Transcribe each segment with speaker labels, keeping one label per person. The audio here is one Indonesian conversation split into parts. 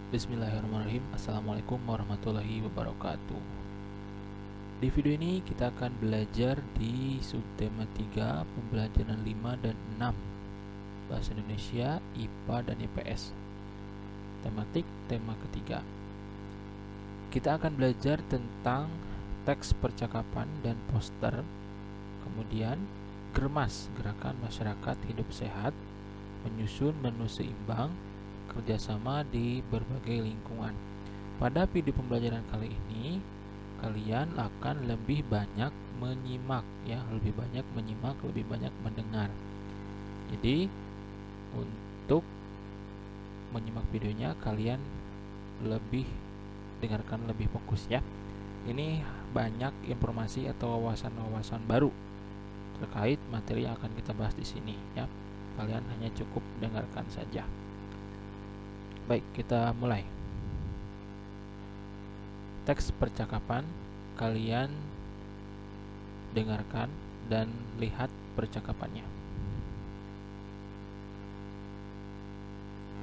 Speaker 1: Bismillahirrahmanirrahim. Assalamualaikum warahmatullahi wabarakatuh. Di video ini kita akan belajar di subtema 3, pembelajaran 5 dan 6, Bahasa Indonesia, IPA dan IPS. Tematik tema ketiga. Kita akan belajar tentang teks percakapan dan poster, kemudian germas, gerakan masyarakat hidup sehat, menyusun menu seimbang, kerjasama di berbagai lingkungan. Pada video pembelajaran kali ini, kalian akan lebih banyak menyimak, lebih banyak menyimak, lebih banyak mendengar. Jadi, untuk menyimak videonya, kalian dengarkan lebih fokus ya. Ini banyak informasi atau wawasan-wawasan baru terkait materi yang akan kita bahas di sini ya. Kalian hanya cukup dengarkan saja. Baik, kita mulai. Teks percakapan, kalian dengarkan dan lihat percakapannya.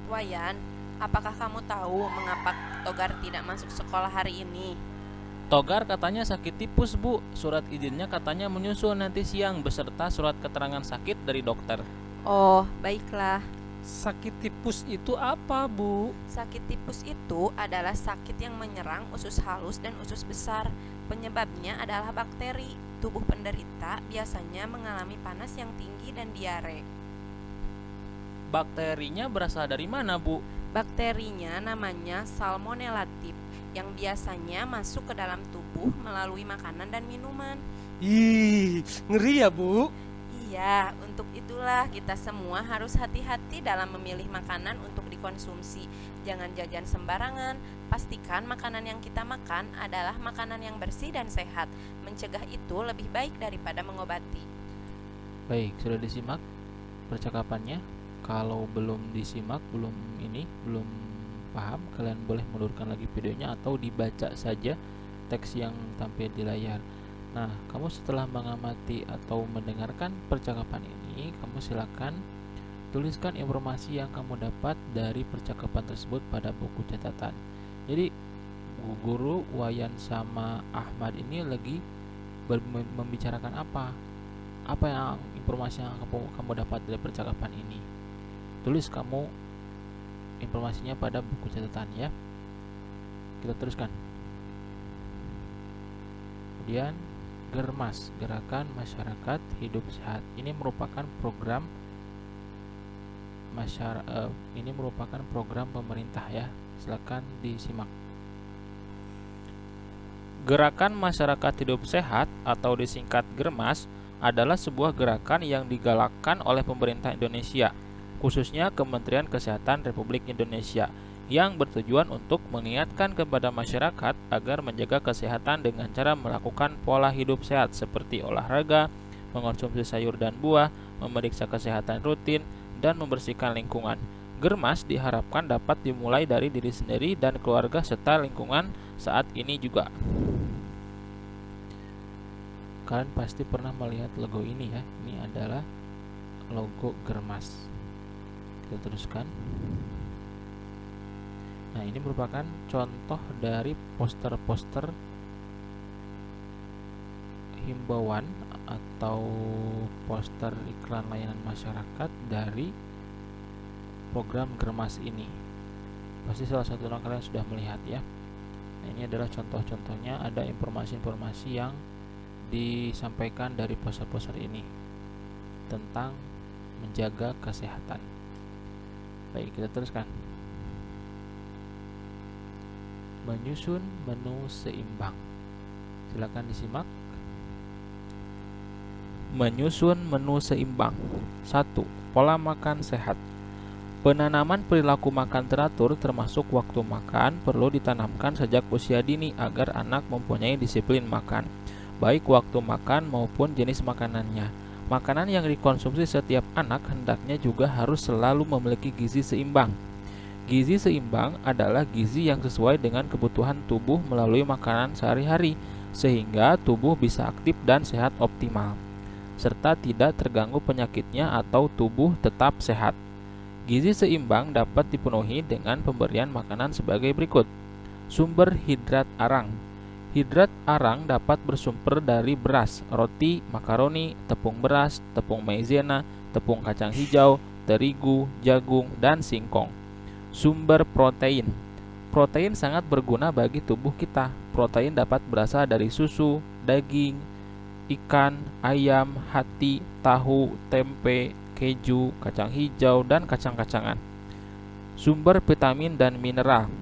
Speaker 2: Wayan, apakah kamu tahu mengapa Togar tidak masuk sekolah hari ini?
Speaker 3: Togar katanya sakit tipus, Bu. Surat izinnya katanya menyusul nanti siang beserta surat keterangan sakit dari dokter.
Speaker 2: Oh, baiklah.
Speaker 4: Sakit tipus itu apa, Bu?
Speaker 2: Sakit tipus itu adalah sakit yang menyerang usus halus dan usus besar. Penyebabnya adalah bakteri. Tubuh penderita biasanya mengalami panas yang tinggi dan diare.
Speaker 3: Bakterinya berasal dari mana, Bu?
Speaker 2: Bakterinya namanya Salmonella typhi yang biasanya masuk ke dalam tubuh melalui makanan dan minuman.
Speaker 4: Ih, ngeri ya, Bu.
Speaker 2: Iya, untuk itulah kita semua harus hati-hati dalam memilih makanan untuk dikonsumsi. Jangan jajan sembarangan. Pastikan makanan yang kita makan adalah makanan yang bersih dan sehat. Mencegah itu lebih baik daripada mengobati.
Speaker 1: Baik, sudah disimak percakapannya? Kalau belum disimak, belum paham, kalian boleh mundurkan lagi videonya atau dibaca saja teks yang tampil di layar. Nah, kamu setelah mengamati atau mendengarkan percakapan ini, kamu silakan tuliskan informasi yang kamu dapat dari percakapan tersebut pada buku catatan. Jadi, guru Wayan sama Ahmad ini lagi membicarakan apa? Apa yang informasi yang kamu dapat dari percakapan ini? Tulis kamu informasinya pada buku catatan ya. Kita teruskan. Kemudian Germas, Gerakan Masyarakat Hidup Sehat. Ini merupakan program pemerintah ya. Silakan disimak.
Speaker 3: Gerakan Masyarakat Hidup Sehat atau disingkat Germas adalah sebuah gerakan yang digalakkan oleh pemerintah Indonesia, khususnya Kementerian Kesehatan Republik Indonesia, yang bertujuan untuk mengingatkan kepada masyarakat agar menjaga kesehatan dengan cara melakukan pola hidup sehat seperti olahraga, mengonsumsi sayur dan buah, memeriksa kesehatan rutin, dan membersihkan lingkungan. Germas diharapkan dapat dimulai dari diri sendiri dan keluarga serta lingkungan saat ini juga.
Speaker 1: Kalian pasti pernah melihat logo ini ya. Ini adalah logo Germas. Kita teruskan. Nah, ini merupakan contoh dari poster-poster himbauan atau poster iklan layanan masyarakat dari program Germas ini. Pasti salah satu orang kalian sudah melihat ya. Nah, ini adalah contoh-contohnya, ada informasi-informasi yang disampaikan dari poster-poster ini tentang menjaga kesehatan. Baik, kita teruskan. Menyusun menu seimbang. Silakan disimak.
Speaker 3: Menyusun menu seimbang. 1. Pola makan sehat. Penanaman perilaku makan teratur termasuk waktu makan perlu ditanamkan sejak usia dini agar anak mempunyai disiplin makan, baik waktu makan maupun jenis makanannya. Makanan yang dikonsumsi setiap anak hendaknya juga harus selalu memiliki gizi seimbang. Gizi seimbang adalah gizi yang sesuai dengan kebutuhan tubuh melalui makanan sehari-hari, sehingga tubuh bisa aktif dan sehat optimal, serta tidak terganggu penyakitnya atau tubuh tetap sehat. Gizi seimbang dapat dipenuhi dengan pemberian makanan sebagai berikut. Sumber hidrat arang. Hidrat arang dapat bersumber dari beras, roti, makaroni, tepung beras, tepung maizena, tepung kacang hijau, terigu, jagung, dan singkong. Sumber protein. Protein sangat berguna bagi tubuh kita. Protein dapat berasal dari susu, daging, ikan, ayam, hati, tahu, tempe, keju, kacang hijau, dan kacang-kacangan. Sumber vitamin dan mineral.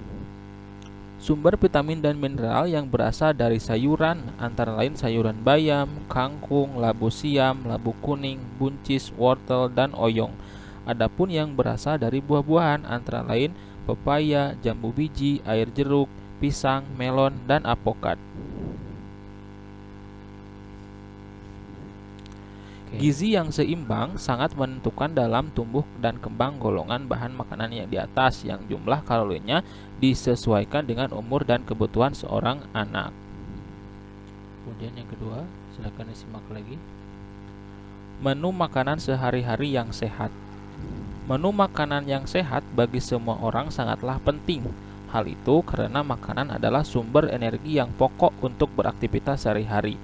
Speaker 3: Sumber vitamin dan mineral yang berasal dari sayuran antara lain sayuran bayam, kangkung, labu siam, labu kuning, buncis, wortel, dan oyong. Adapun yang berasal dari buah-buahan antara lain pepaya, jambu biji, air jeruk, pisang, melon, dan apokat. Gizi yang seimbang sangat menentukan dalam tumbuh dan kembang golongan bahan makanan yang di atas, yang jumlah kalorinya disesuaikan dengan umur dan kebutuhan seorang anak.
Speaker 1: Kemudian yang kedua, silakan disimak lagi.
Speaker 3: Menu makanan sehari-hari yang sehat. Menu makanan yang sehat bagi semua orang sangatlah penting. Hal itu karena makanan adalah sumber energi yang pokok untuk beraktivitas sehari-hari.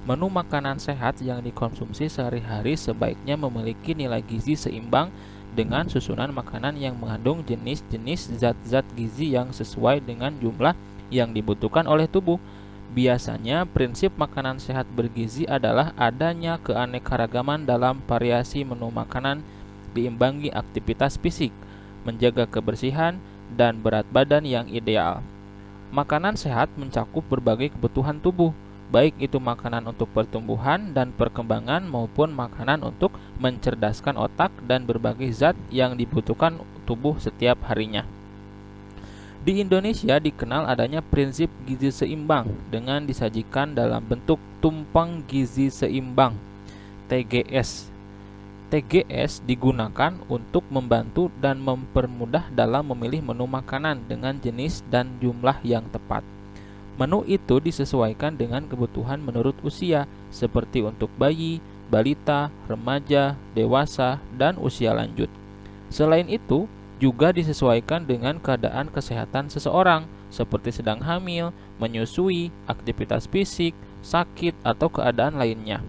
Speaker 3: Menu makanan sehat yang dikonsumsi sehari-hari sebaiknya memiliki nilai gizi seimbang dengan susunan makanan yang mengandung jenis-jenis zat-zat gizi yang sesuai dengan jumlah yang dibutuhkan oleh tubuh. Biasanya, prinsip makanan sehat bergizi adalah adanya keanekaragaman dalam variasi menu makanan, diimbangi aktivitas fisik, menjaga kebersihan, dan berat badan yang ideal. Makanan sehat mencakup berbagai kebutuhan tubuh, baik itu makanan untuk pertumbuhan dan perkembangan maupun makanan untuk mencerdaskan otak dan berbagai zat yang dibutuhkan tubuh setiap harinya. Di Indonesia dikenal adanya prinsip gizi seimbang dengan disajikan dalam bentuk tumpeng gizi seimbang (TGS). TGS digunakan untuk membantu dan mempermudah dalam memilih menu makanan dengan jenis dan jumlah yang tepat. Menu itu disesuaikan dengan kebutuhan menurut usia, seperti untuk bayi, balita, remaja, dewasa, dan usia lanjut. Selain itu, juga disesuaikan dengan keadaan kesehatan seseorang, seperti sedang hamil, menyusui, aktivitas fisik, sakit, atau keadaan lainnya.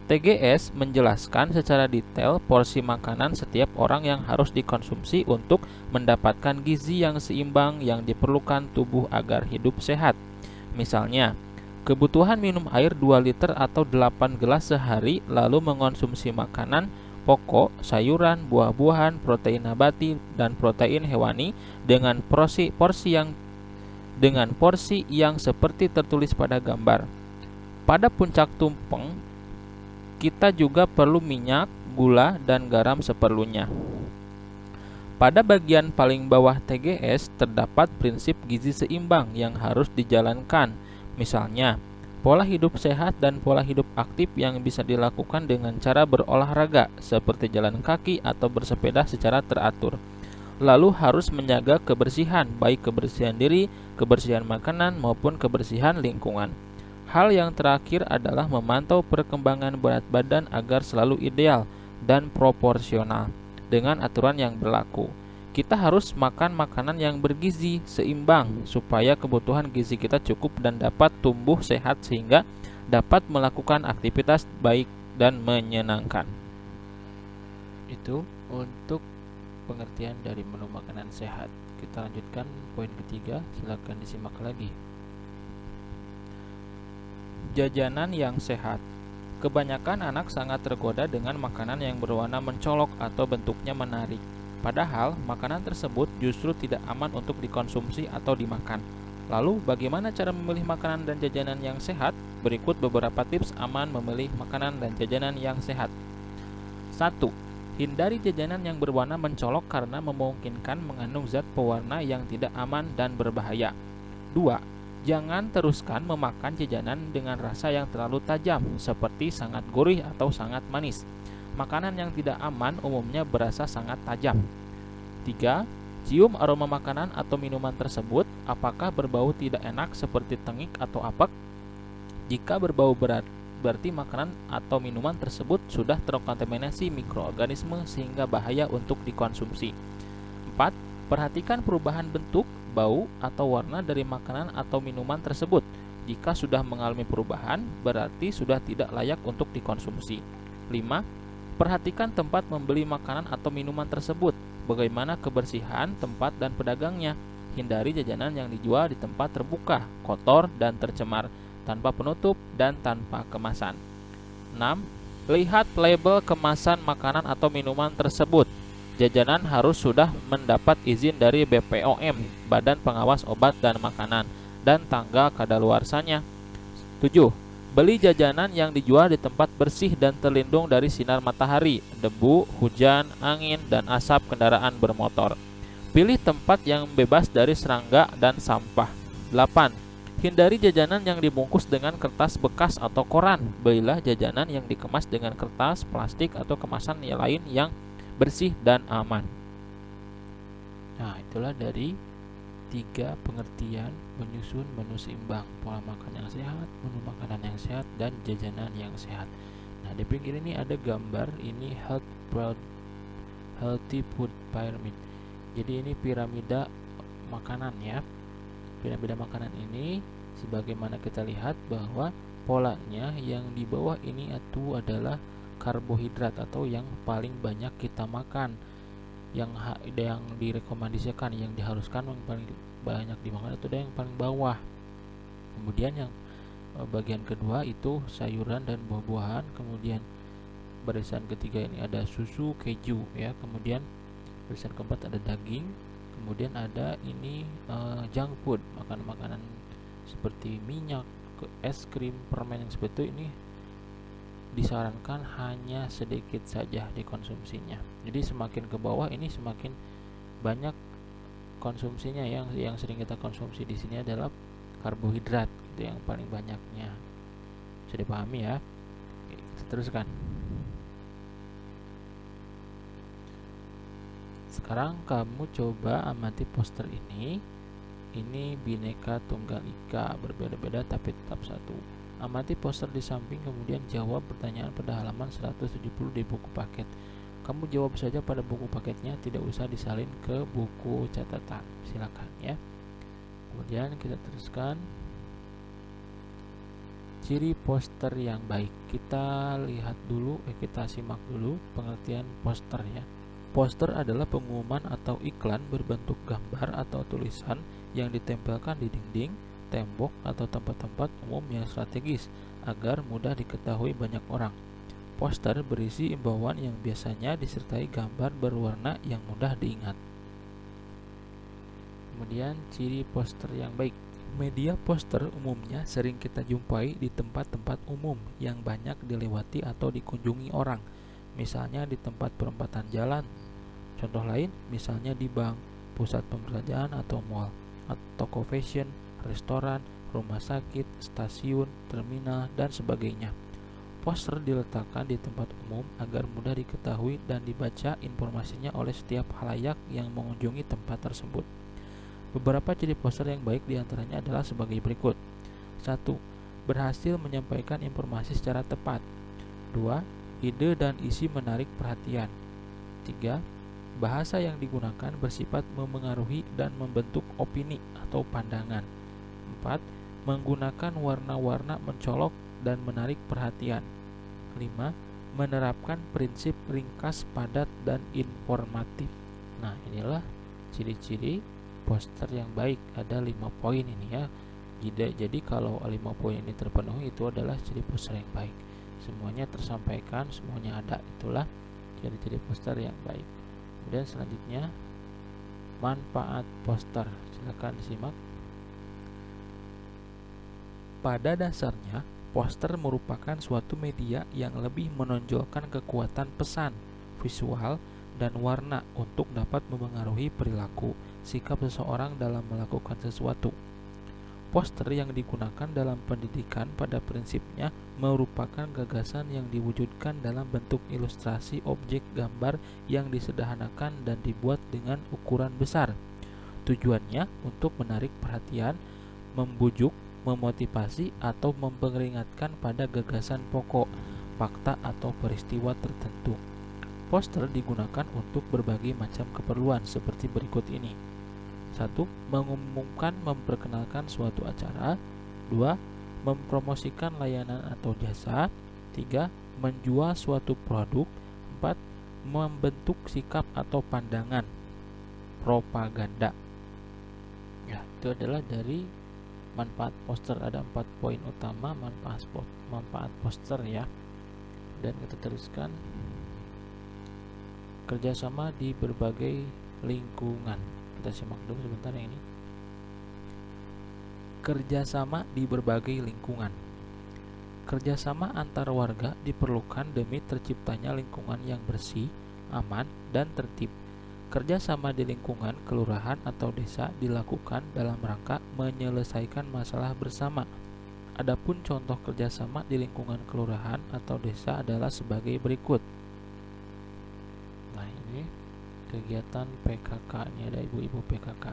Speaker 3: TGS menjelaskan secara detail porsi makanan setiap orang yang harus dikonsumsi untuk mendapatkan gizi yang seimbang yang diperlukan tubuh agar hidup sehat. Misalnya, kebutuhan minum air 2 liter atau 8 gelas sehari, lalu mengonsumsi makanan pokok, sayuran, buah-buahan, protein nabati, dan protein hewani dengan porsi yang seperti tertulis pada gambar. Pada puncak tumpeng, kita juga perlu minyak, gula, dan garam seperlunya. Pada bagian paling bawah TGS terdapat prinsip gizi seimbang yang harus dijalankan. Misalnya, pola hidup sehat dan pola hidup aktif yang bisa dilakukan dengan cara berolahraga seperti jalan kaki atau bersepeda secara teratur. Lalu harus menjaga kebersihan, baik kebersihan diri, kebersihan makanan, maupun kebersihan lingkungan. Hal yang terakhir adalah memantau perkembangan berat badan agar selalu ideal dan proporsional dengan aturan yang berlaku. Kita harus makan makanan yang bergizi seimbang supaya kebutuhan gizi kita cukup dan dapat tumbuh sehat sehingga dapat melakukan aktivitas baik dan menyenangkan.
Speaker 1: Itu untuk pengertian dari menu makanan sehat. Kita lanjutkan poin ketiga, silakan disimak lagi.
Speaker 3: Jajanan yang sehat. Kebanyakan anak sangat tergoda dengan makanan yang berwarna mencolok atau bentuknya menarik. Padahal, makanan tersebut justru tidak aman untuk dikonsumsi atau dimakan. Lalu, bagaimana cara memilih makanan dan jajanan yang sehat? Berikut beberapa tips aman memilih makanan dan jajanan yang sehat. 1. Hindari jajanan yang berwarna mencolok karena memungkinkan mengandung zat pewarna yang tidak aman dan berbahaya. 2. Jangan teruskan memakan jajanan dengan rasa yang terlalu tajam, seperti sangat gurih atau sangat manis. Makanan yang tidak aman umumnya berasa sangat tajam. 3. Cium aroma makanan atau minuman tersebut, apakah berbau tidak enak seperti tengik atau apek? Jika berbau berat berarti makanan atau minuman tersebut sudah terkontaminasi mikroorganisme sehingga bahaya untuk dikonsumsi. 4. Perhatikan perubahan bentuk, bau, atau warna dari makanan atau minuman tersebut. Jika sudah mengalami perubahan, berarti sudah tidak layak untuk dikonsumsi. 5. Perhatikan tempat membeli makanan atau minuman tersebut. Bagaimana kebersihan tempat dan pedagangnya. Hindari jajanan yang dijual di tempat terbuka, kotor, dan tercemar, tanpa penutup dan tanpa kemasan. 6. Lihat label kemasan makanan atau minuman tersebut. Jajanan harus sudah mendapat izin dari BPOM, Badan Pengawas Obat dan Makanan, dan tanggal kadaluarsanya. 7. Beli jajanan yang dijual di tempat bersih dan terlindung dari sinar matahari, debu, hujan, angin, dan asap kendaraan bermotor. Pilih tempat yang bebas dari serangga dan sampah. 8. Hindari jajanan yang dibungkus dengan kertas bekas atau koran. Belilah jajanan yang dikemas dengan kertas, plastik, atau kemasan yang lain yang bersih dan aman.
Speaker 1: Nah, itulah dari 3 pengertian menyusun menu seimbang, pola makan yang sehat, menu makanan yang sehat, dan jajanan yang sehat. Nah, di pinggir ini ada gambar, ini healthy food pyramid. Jadi ini piramida makanan ya. Piramida makanan ini sebagaimana kita lihat bahwa polanya yang di bawah ini itu adalah karbohidrat atau yang paling banyak kita makan, yang direkomendasikan, yang diharuskan yang paling banyak dimakan itu ada yang paling bawah. Kemudian yang bagian kedua itu sayuran dan buah-buahan. Kemudian barisan ketiga ini ada susu, keju ya. Kemudian barisan keempat ada daging. Kemudian ada ini junk food, makanan-makanan seperti minyak, es krim, permen yang seperti itu, ini disarankan hanya sedikit saja dikonsumsinya. Jadi semakin ke bawah ini semakin banyak konsumsinya. Yang sering kita konsumsi di sini adalah karbohidrat, itu yang paling banyaknya. Bisa dipahami ya. Oke, kita teruskan. Sekarang kamu coba amati poster ini. Ini Bhinneka Tunggal Ika, berbeda-beda tapi tetap satu. Amati poster di samping, kemudian jawab pertanyaan pada halaman 170 di buku paket. Kamu jawab saja pada buku paketnya, tidak usah disalin ke buku catatan. Silakan ya. Kemudian kita teruskan. Ciri poster yang baik. Kita lihat dulu, kita simak dulu pengertian poster ya. Poster adalah pengumuman atau iklan berbentuk gambar atau tulisan yang ditempelkan di dinding, tembok, atau tempat-tempat umum yang strategis agar mudah diketahui banyak orang. Poster berisi imbauan yang biasanya disertai gambar berwarna yang mudah diingat. Kemudian ciri poster yang baik. Media poster umumnya sering kita jumpai di tempat-tempat umum yang banyak dilewati atau dikunjungi orang, misalnya di tempat perempatan jalan. Contoh lain, misalnya di bank, pusat perbelanjaan atau mall, atau toko fashion, restoran, rumah sakit, stasiun, terminal, dan sebagainya. Poster diletakkan di tempat umum agar mudah diketahui dan dibaca informasinya oleh setiap khalayak yang mengunjungi tempat tersebut. Beberapa ciri poster yang baik diantaranya adalah sebagai berikut. 1. Berhasil menyampaikan informasi secara tepat. 2. Ide dan isi menarik perhatian. 3. Bahasa yang digunakan bersifat memengaruhi dan membentuk opini atau pandangan. 4. Menggunakan warna-warna mencolok dan menarik perhatian. 5. Menerapkan prinsip ringkas, padat, dan informatif. Nah, inilah ciri-ciri poster yang baik. Ada 5 poin ini ya. Jadi kalau 5 poin ini terpenuhi, itu adalah ciri poster yang baik. Semuanya tersampaikan, semuanya ada. Itulah ciri-ciri poster yang baik. Kemudian selanjutnya, manfaat poster. Silakan disimak. Pada dasarnya, poster merupakan suatu media yang lebih menonjolkan kekuatan pesan, visual, dan warna untuk dapat memengaruhi perilaku, sikap seseorang dalam melakukan sesuatu. Poster yang digunakan dalam pendidikan pada prinsipnya merupakan gagasan yang diwujudkan dalam bentuk ilustrasi objek gambar yang disederhanakan dan dibuat dengan ukuran besar. Tujuannya untuk menarik perhatian, membujuk,
Speaker 3: memotivasi atau memperingatkan pada gagasan pokok, fakta atau peristiwa tertentu. Poster digunakan untuk berbagai macam keperluan seperti berikut ini. 1. Mengumumkan memperkenalkan suatu acara. 2. Mempromosikan layanan atau jasa. 3. Menjual suatu produk. 4. Membentuk sikap atau pandangan. Propaganda. Ya, itu adalah dari manfaat poster. Ada 4 poin utama manfaat poster ya. Dan kita teruskan kerjasama di berbagai lingkungan. Kita simak dulu sebentar yang ini. Kerjasama di berbagai lingkungan. Kerjasama antar warga diperlukan demi terciptanya lingkungan yang bersih, aman, dan tertib. Kerjasama di lingkungan kelurahan atau desa dilakukan dalam rangka menyelesaikan masalah bersama. Adapun contoh kerjasama di lingkungan kelurahan atau desa adalah sebagai berikut. Nah, ini kegiatan PKK. Ini ada ibu-ibu PKK.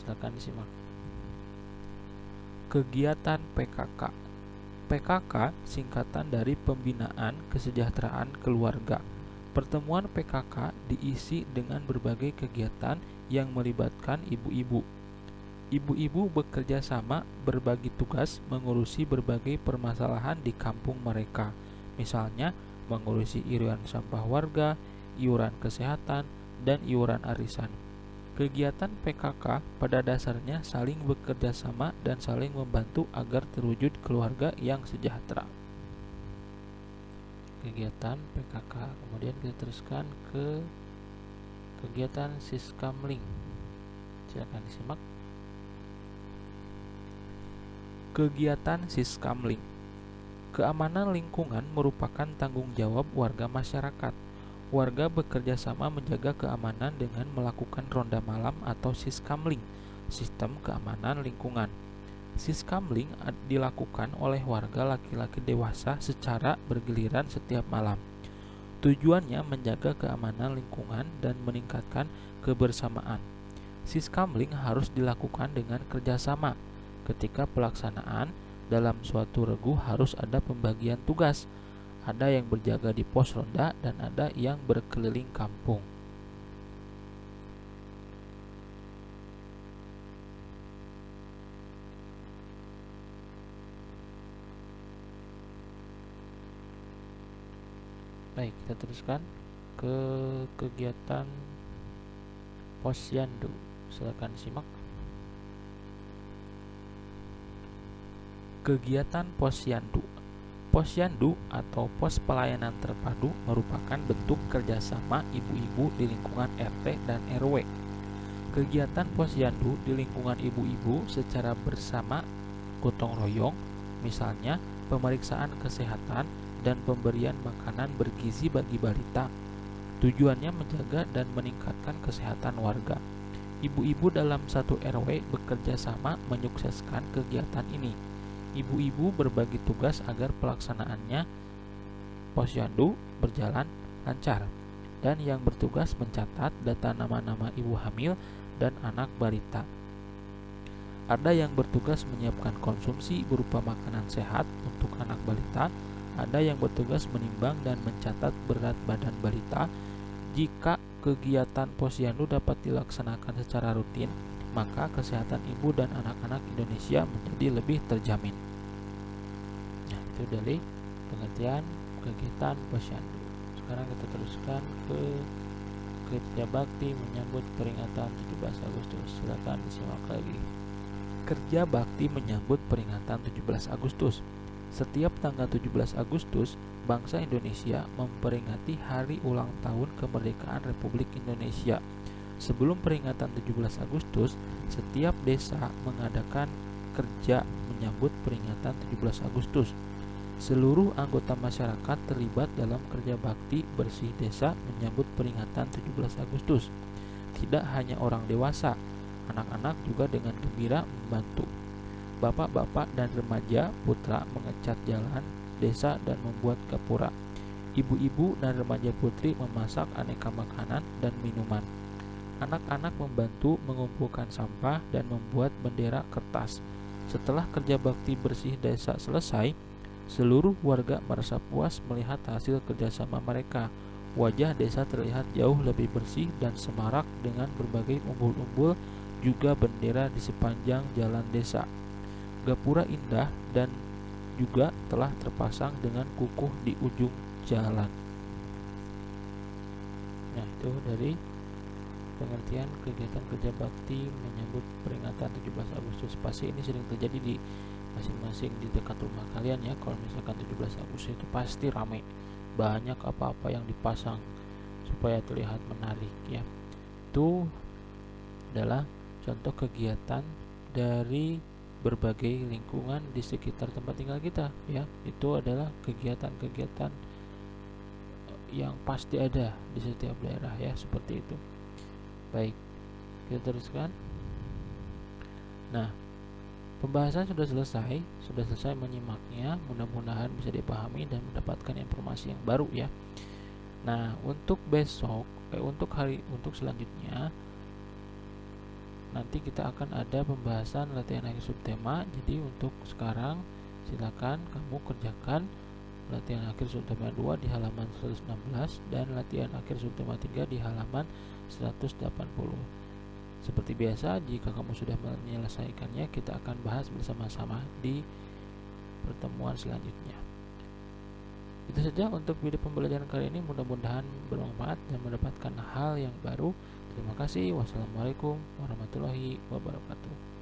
Speaker 3: Silakan disimak. Kegiatan PKK. PKK singkatan dari Pembinaan Kesejahteraan Keluarga. Pertemuan PKK diisi dengan berbagai kegiatan yang melibatkan ibu-ibu. Ibu-ibu bekerja sama berbagi tugas mengurusi berbagai permasalahan di kampung mereka. Misalnya, mengurusi iuran sampah warga, iuran kesehatan, dan iuran arisan. Kegiatan PKK pada dasarnya saling bekerja sama dan saling membantu agar terwujud keluarga yang sejahtera. Kegiatan PKK. Kemudian kita teruskan ke kegiatan Siskamling. Silakan disimak. Kegiatan Siskamling. Keamanan lingkungan merupakan tanggung jawab warga masyarakat. Warga bekerja sama menjaga keamanan dengan melakukan ronda malam atau Siskamling, sistem keamanan lingkungan. Siskamling dilakukan oleh warga laki-laki dewasa secara bergiliran setiap malam. Tujuannya menjaga keamanan lingkungan dan meningkatkan kebersamaan. Siskamling harus dilakukan dengan kerjasama. Ketika pelaksanaan, dalam suatu regu harus ada pembagian tugas. Ada yang berjaga di pos ronda dan ada yang berkeliling kampung. Baik, kita teruskan ke kegiatan Posyandu. Silakan simak. Kegiatan Posyandu. Posyandu atau Pos Pelayanan Terpadu merupakan bentuk kerjasama ibu-ibu di lingkungan RT dan RW. Kegiatan Posyandu di lingkungan ibu-ibu secara bersama gotong royong, misalnya pemeriksaan kesehatan dan pemberian makanan bergizi bagi balita. Tujuannya menjaga dan meningkatkan kesehatan warga. Ibu-ibu dalam satu RW bekerja sama menyukseskan kegiatan ini. Ibu-ibu berbagi tugas agar pelaksanaannya Posyandu berjalan lancar, dan yang bertugas mencatat data nama-nama ibu hamil dan anak balita. Ada yang bertugas menyiapkan konsumsi berupa makanan sehat untuk anak balita. Ada yang bertugas menimbang dan mencatat berat badan balita. Jika kegiatan Posyandu dapat dilaksanakan secara rutin, maka kesehatan ibu dan anak-anak Indonesia menjadi lebih terjamin. Nah, itu dari pengertian kegiatan Posyandu. Sekarang kita teruskan ke kerja bakti menyambut peringatan 17 Agustus. Silakan disimak lagi. Kerja bakti menyambut peringatan 17 Agustus. Setiap tanggal 17 Agustus, bangsa Indonesia memperingati hari ulang tahun kemerdekaan Republik Indonesia. Sebelum peringatan 17 Agustus, setiap desa mengadakan kerja menyambut peringatan 17 Agustus. Seluruh anggota masyarakat terlibat dalam kerja bakti bersih desa menyambut peringatan 17 Agustus. Tidak hanya orang dewasa, anak-anak juga dengan gembira membantu. Bapak-bapak dan remaja putra mengecat jalan desa dan membuat gapura. Ibu-ibu dan remaja putri memasak aneka makanan dan minuman. Anak-anak membantu mengumpulkan sampah dan membuat bendera kertas. Setelah kerja bakti bersih desa selesai, seluruh warga merasa puas melihat hasil kerjasama mereka. Wajah desa terlihat jauh lebih bersih dan semarak dengan berbagai umbul-umbul, juga bendera di sepanjang jalan desa. Gapura indah dan juga telah terpasang dengan kukuh di ujung jalan. Nah, itu dari pengertian kegiatan kerja bakti menyambut peringatan 17 Agustus. Pasti ini sering terjadi di masing-masing di dekat rumah kalian ya. Kalau misalkan 17 Agustus itu pasti rame, banyak apa-apa yang dipasang supaya terlihat menarik ya. Itu adalah contoh kegiatan dari berbagai lingkungan di sekitar tempat tinggal kita ya. Itu adalah kegiatan-kegiatan yang pasti ada di setiap daerah ya, seperti itu. Baik, kita teruskan. Nah, pembahasan sudah selesai menyimaknya. Mudah-mudahan bisa dipahami dan mendapatkan informasi yang baru ya. Nah, untuk untuk selanjutnya nanti kita akan ada pembahasan latihan akhir subtema. Jadi untuk sekarang silakan kamu kerjakan latihan akhir subtema 2 di halaman 116 dan latihan akhir subtema 3 di halaman 180. Seperti biasa, jika kamu sudah menyelesaikannya, kita akan bahas bersama-sama di pertemuan selanjutnya. Itu saja untuk video pembelajaran kali ini. Mudah-mudahan bermanfaat dan mendapatkan hal yang baru. Terima kasih. Wassalamualaikum warahmatullahi wabarakatuh.